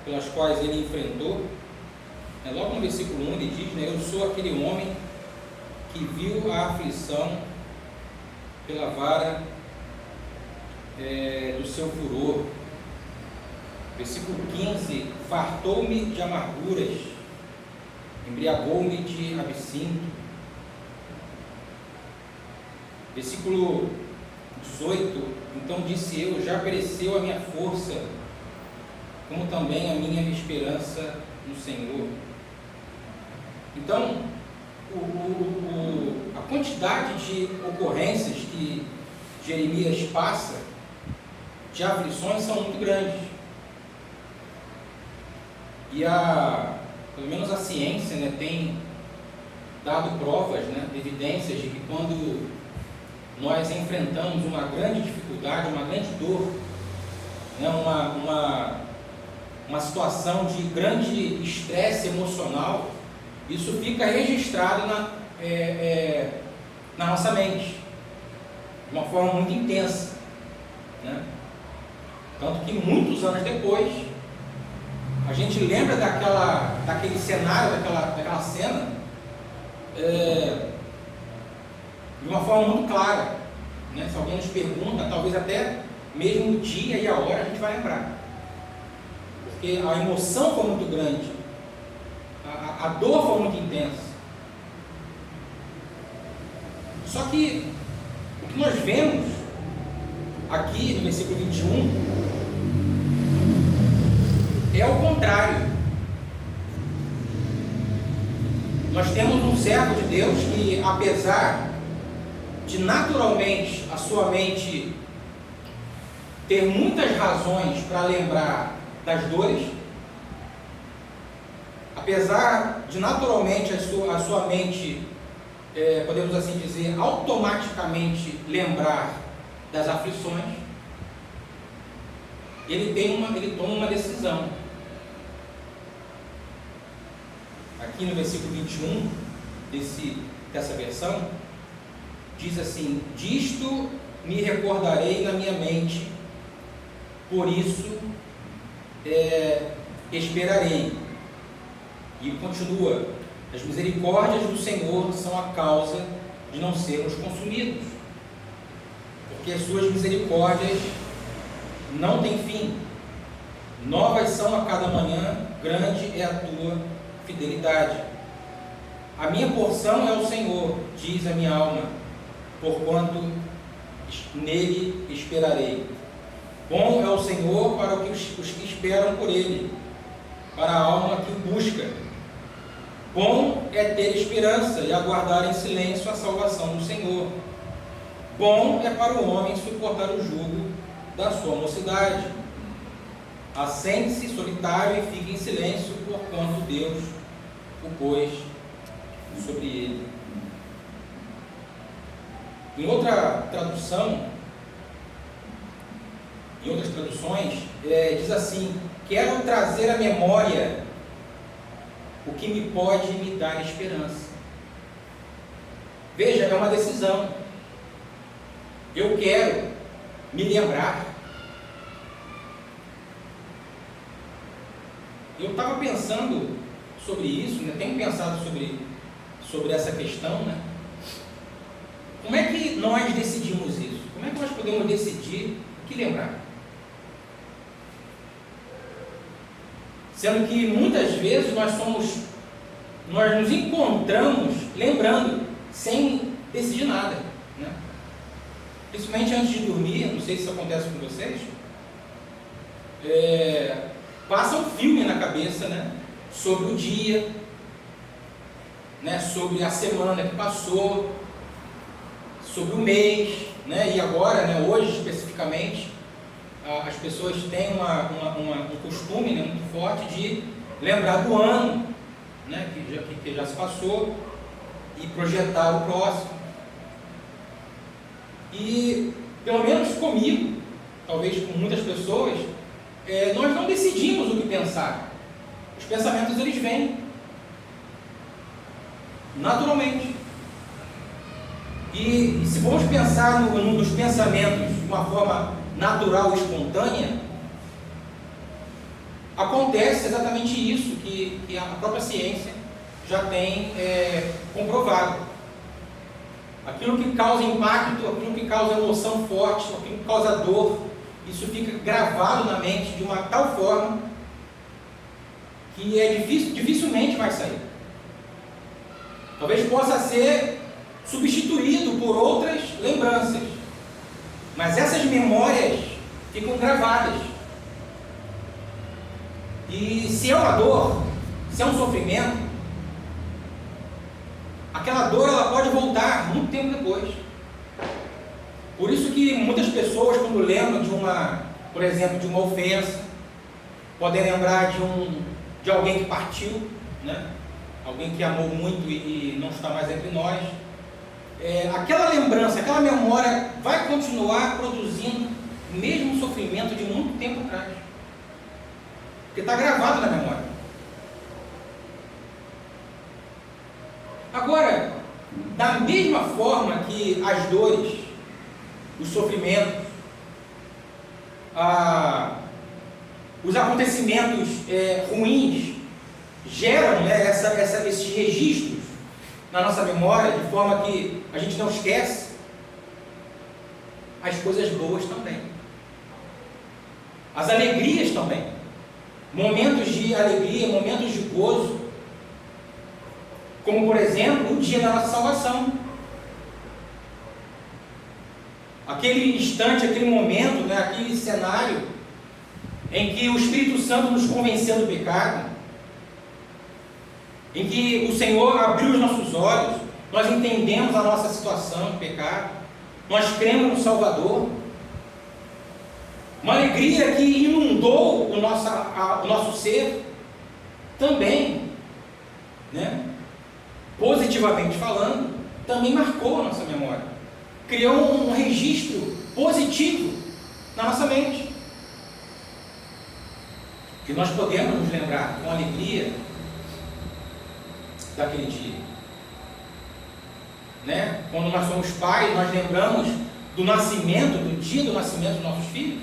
pelas quais ele enfrentou. Logo no versículo 1 ele diz, eu sou aquele homem que viu a aflição pela vara do seu furor. Versículo 15, fartou-me de amarguras, embriagou-me de absinto. Versículo 18, então disse eu, já pereceu a minha força, como também a minha esperança no Senhor. Então, a quantidade de ocorrências que Jeremias passa, de aflições, são muito grandes. E pelo menos a ciência, tem dado provas, evidências de que quando nós enfrentamos uma grande dificuldade, uma grande dor, uma situação de grande estresse emocional, isso fica registrado na nossa mente, de uma forma muito intensa, Tanto que muitos anos depois, a gente lembra daquele cenário, daquela cena, de uma forma muito clara, Se alguém nos pergunta, talvez até mesmo o dia e a hora a gente vai lembrar, porque a emoção foi muito grande, a dor foi muito intensa. Só que o que nós vemos aqui no versículo 21 é o contrário. Nós temos um servo de Deus que, apesar de naturalmente a sua mente ter muitas razões para lembrar das dores, apesar de naturalmente a sua mente, podemos assim dizer, automaticamente lembrar das aflições, ele toma uma decisão. Aqui no versículo 21 dessa versão, diz assim: disto me recordarei na minha mente, por isso esperarei. E continua: as misericórdias do Senhor são a causa de não sermos consumidos, porque as suas misericórdias não têm fim, novas são a cada manhã, grande é a tua fidelidade. A minha porção é o Senhor, diz a minha alma, porquanto nele esperarei. Bom é o Senhor para os que esperam por ele, para a alma que o busca. Bom é ter esperança e aguardar em silêncio a salvação do Senhor. Bom é para o homem suportar o jugo da sua mocidade. Assente-se solitário e fique em silêncio, porquanto Deus o pôs sobre ele. Em outras traduções, diz assim: quero trazer à memória o que me pode me dar esperança. Veja, é uma decisão. Eu quero me lembrar. Eu estava pensando sobre isso, tenho pensado sobre essa questão, Como é que nós decidimos isso? Como é que nós podemos decidir o que lembrar? Sendo que muitas vezes nós nos encontramos lembrando, sem decidir nada, Principalmente antes de dormir, não sei se isso acontece com vocês, passa um filme na cabeça, sobre o dia, sobre a semana que passou, sobre o mês, e agora, hoje especificamente, as pessoas têm um costume muito forte de lembrar do ano, que já se passou, e projetar o próximo. E, pelo menos comigo, talvez com muitas pessoas, nós não decidimos o que pensar. Os pensamentos, eles vêm naturalmente. E se formos pensar nos pensamentos de uma forma natural e espontânea, acontece exatamente isso que a própria ciência já tem comprovado. Aquilo que causa impacto, aquilo que causa emoção forte, aquilo que causa dor, isso fica gravado na mente de uma tal forma que dificilmente vai sair. Talvez possa ser substituído por outras lembranças, mas essas memórias ficam gravadas. E se é uma dor, se é um sofrimento, aquela dor ela pode voltar muito tempo depois. Por isso que muitas pessoas, quando lembram por exemplo, de uma ofensa, podem lembrar de alguém que partiu, né? Alguém que amou muito e não está mais entre nós. Aquela lembrança, aquela memória vai continuar produzindo o mesmo sofrimento de muito tempo atrás, porque está gravado na memória. Agora, da mesma forma que as dores, os sofrimentos, os acontecimentos ruins geram, né, esses registros na nossa memória, de forma que a gente não esquece, as coisas boas também, as alegrias também, momentos de alegria, momentos de gozo, como por exemplo o dia da nossa salvação, aquele instante, aquele momento, né, aquele cenário em que o Espírito Santo nos convenceu do pecado, em que o Senhor abriu os nossos olhos, nós entendemos a nossa situação de pecado, nós cremos no Salvador, uma alegria que inundou o nosso ser também, né? Positivamente falando, também marcou a nossa memória, criou um registro positivo na nossa mente, que nós podemos nos lembrar com alegria daquele dia, né? Quando nós somos pais, nós lembramos do nascimento, do dia do nascimento dos nossos filhos,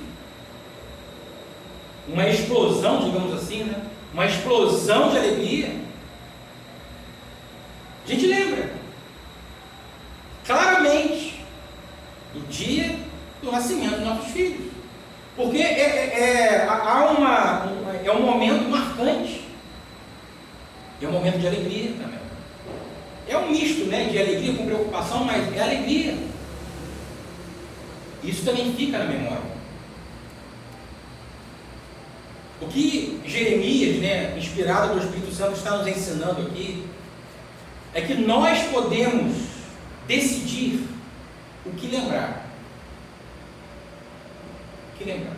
uma explosão, digamos assim, né? Uma explosão de alegria. A gente lembra claramente do dia do nascimento dos nossos filhos, porque é um momento marcante. É um momento de alegria também. É um misto, né, de alegria com preocupação, mas é alegria. Isso também fica na memória. O que Jeremias, né, inspirado pelo Espírito Santo, está nos ensinando aqui é que nós podemos decidir o que lembrar. O que lembrar.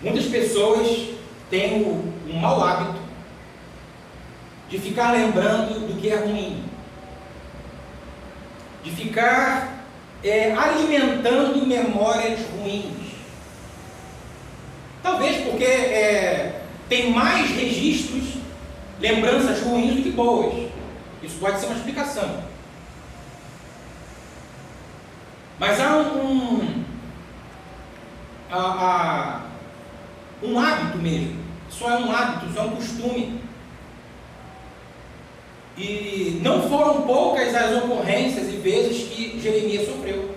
Muitas pessoas têm um mau hábito de ficar lembrando do que é ruim, de ficar alimentando memórias ruins. Talvez porque tem mais registros, lembranças ruins do que boas. Isso pode ser uma explicação. Mas há um hábito mesmo. Só é um hábito, só é um costume. E não foram poucas as ocorrências e vezes que Jeremias sofreu.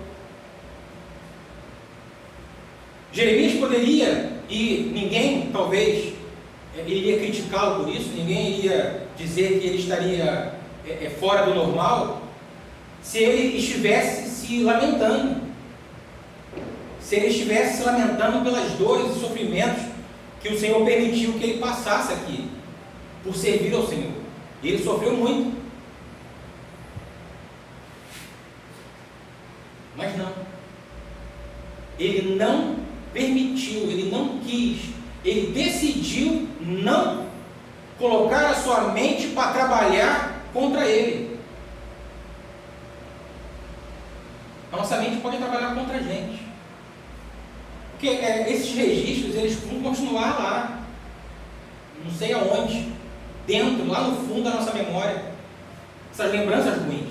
Jeremias poderia, e ninguém talvez iria criticá-lo por isso, ninguém iria dizer que ele estaria fora do normal, se ele estivesse se lamentando, se ele estivesse se lamentando pelas dores e sofrimentos que o Senhor permitiu que ele passasse aqui, por servir ao Senhor. E ele sofreu muito. Mas não. Ele não permitiu, ele não quis, ele decidiu não colocar a sua mente para trabalhar contra ele. A nossa mente pode trabalhar contra a gente. Porque esses registros, eles vão continuar lá, não sei aonde, dentro, lá no fundo da nossa memória, essas lembranças ruins.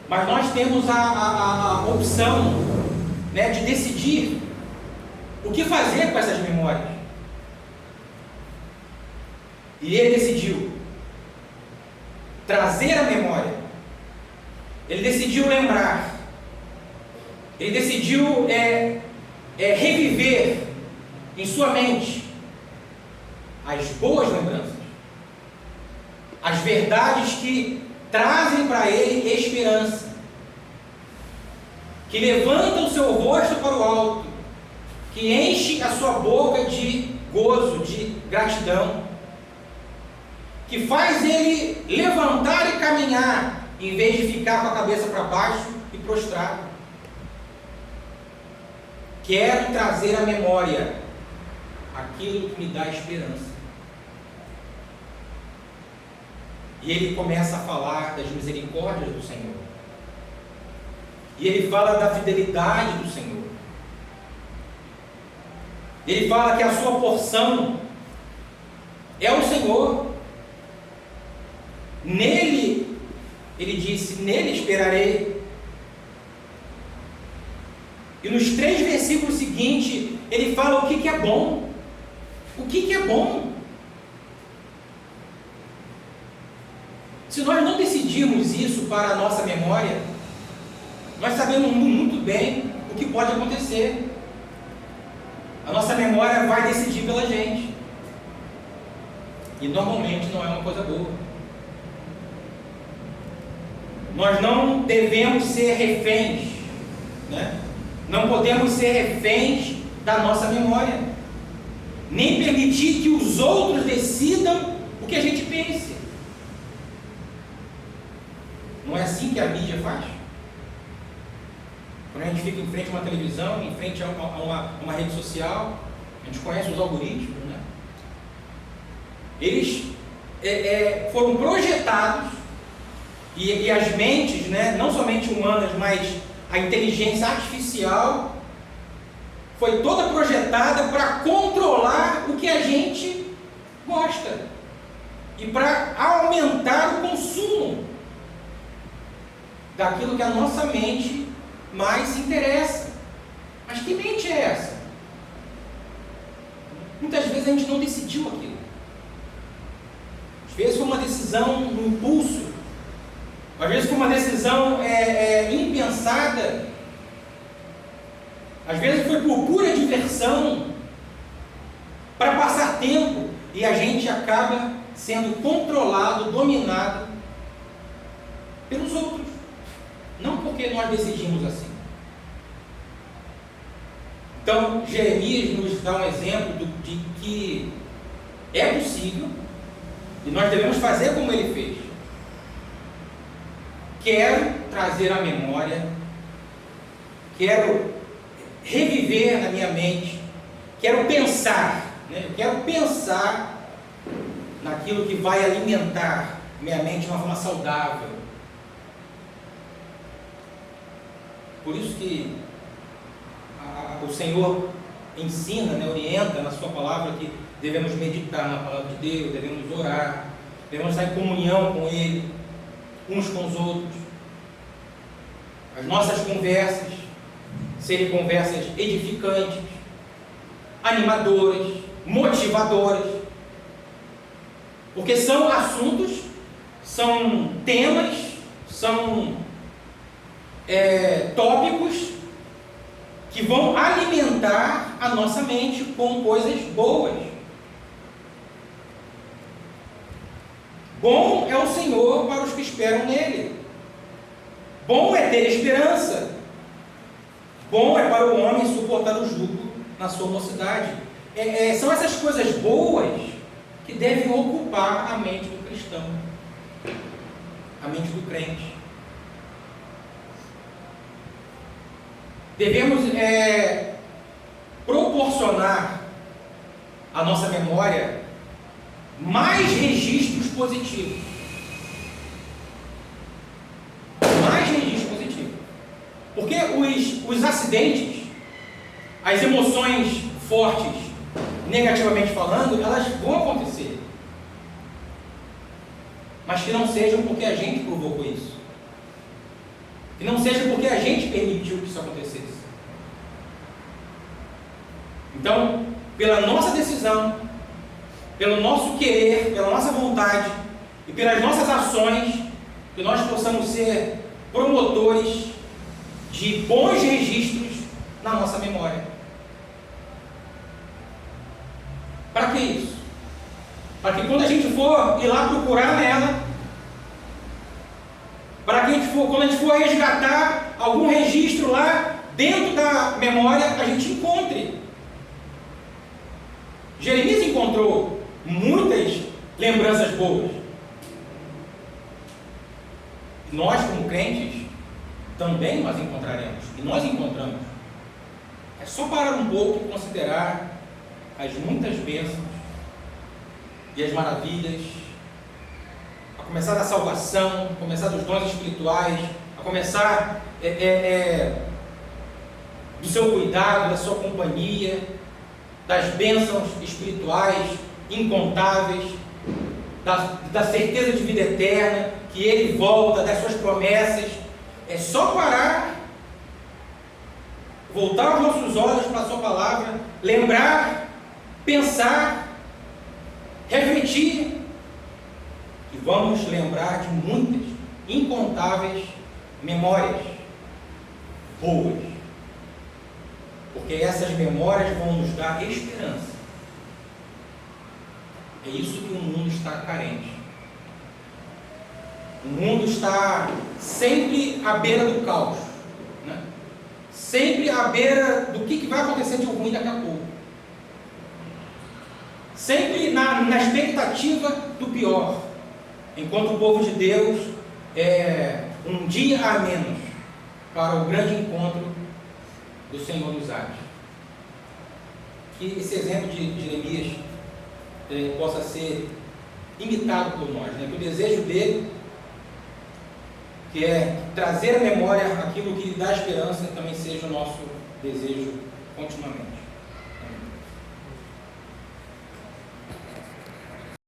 Mas nós temos a opção, né, de decidir o que fazer com essas memórias. E ele decidiu trazer a memória. Ele decidiu lembrar. Ele decidiu reviver em sua mente as boas lembranças, as verdades que trazem para ele esperança, que levantam o seu rosto para o alto, que enche a sua boca de gozo, de gratidão, que faz ele levantar e caminhar, em vez de ficar com a cabeça para baixo e prostrado. Quero trazer à memória aquilo que me dá esperança. E ele começa a falar das misericórdias do Senhor. E ele fala da fidelidade do Senhor. Ele fala que a sua porção é o Senhor. Nele, ele disse, nele esperarei. E nos 3 versículos seguintes, ele fala o que é bom. O que é bom? Se nós não decidirmos isso para a nossa memória, nós sabemos muito bem o que pode acontecer. A nossa memória vai decidir pela gente. E normalmente não é uma coisa boa. Nós não devemos ser reféns, né? Não podemos ser reféns da nossa memória, nem permitir que os outros decidam o que a gente pense. Não é assim que a mídia faz? Quando a gente fica em frente a uma televisão, em frente a uma rede social, a gente conhece os algoritmos, né? Eles foram projetados, e as mentes, né, não somente humanas, mas a inteligência artificial foi toda projetada para controlar o que a gente gosta e para aumentar o consumo daquilo que a nossa mente mais se interessa. Mas que mente é essa? Muitas vezes a gente não decidiu aquilo. Às vezes foi uma decisão no impulso. Às vezes foi uma decisão impensada. Às vezes foi por pura diversão, para passar tempo, e a gente acaba sendo controlado, dominado pelos outros. Não porque nós decidimos assim. Então, Jeremias nos dá um exemplo de que é possível, e nós devemos fazer como ele fez. Quero trazer à memória, quero reviver na minha mente, quero pensar, né? Eu quero pensar naquilo que vai alimentar minha mente de uma forma saudável. Por isso que o Senhor ensina, né, orienta na sua palavra que devemos meditar na palavra de Deus, devemos orar, devemos estar em comunhão com Ele, uns com os outros. As nossas conversas serem conversas edificantes, animadoras, motivadoras, porque são assuntos, são temas, são tópicos que vão alimentar a nossa mente com coisas boas. Bom é o Senhor para os que esperam nele. Bom é ter esperança. Bom é para o homem suportar o jugo na sua mocidade. São essas coisas boas que devem ocupar a mente do cristão, a mente do crente. Devemos proporcionar à nossa memória mais registros positivos. Mais registros positivos. Porque os acidentes, as emoções fortes, negativamente falando, elas vão acontecer. Mas que não sejam porque a gente provocou isso. Que não seja porque a gente permitiu que isso acontecesse. Então, pela nossa decisão, pelo nosso querer, pela nossa vontade e pelas nossas ações, que nós possamos ser promotores de bons registros na nossa memória. Para que isso? Para que quando a gente for ir lá procurar nela, para que quando a gente for resgatar algum registro lá dentro da memória, a gente encontre. Jeremias encontrou muitas lembranças boas. Nós, como crentes, também nós encontraremos. E nós encontramos. É só parar um pouco e considerar as muitas bênçãos e as maravilhas, a começar da salvação, a começar dos dons espirituais, a começar do seu cuidado, da sua companhia, das bênçãos espirituais incontáveis, da certeza de vida eterna, que Ele volta, das suas promessas. É só parar, voltar os nossos olhos para a sua palavra, lembrar, pensar, refletir, e vamos lembrar de muitas, incontáveis memórias boas, porque essas memórias vão nos dar esperança. É isso que o mundo está carente. O mundo está sempre à beira do caos, né? Sempre à beira do que vai acontecer de ruim daqui a pouco, sempre na expectativa do pior, enquanto o povo de Deus é um dia a menos para o grande encontro do Senhor dos Ares. Que esse exemplo de Jeremias possa ser imitado por nós, né? Que o desejo dele, que é trazer à memória aquilo que lhe dá esperança, também seja o nosso desejo continuamente.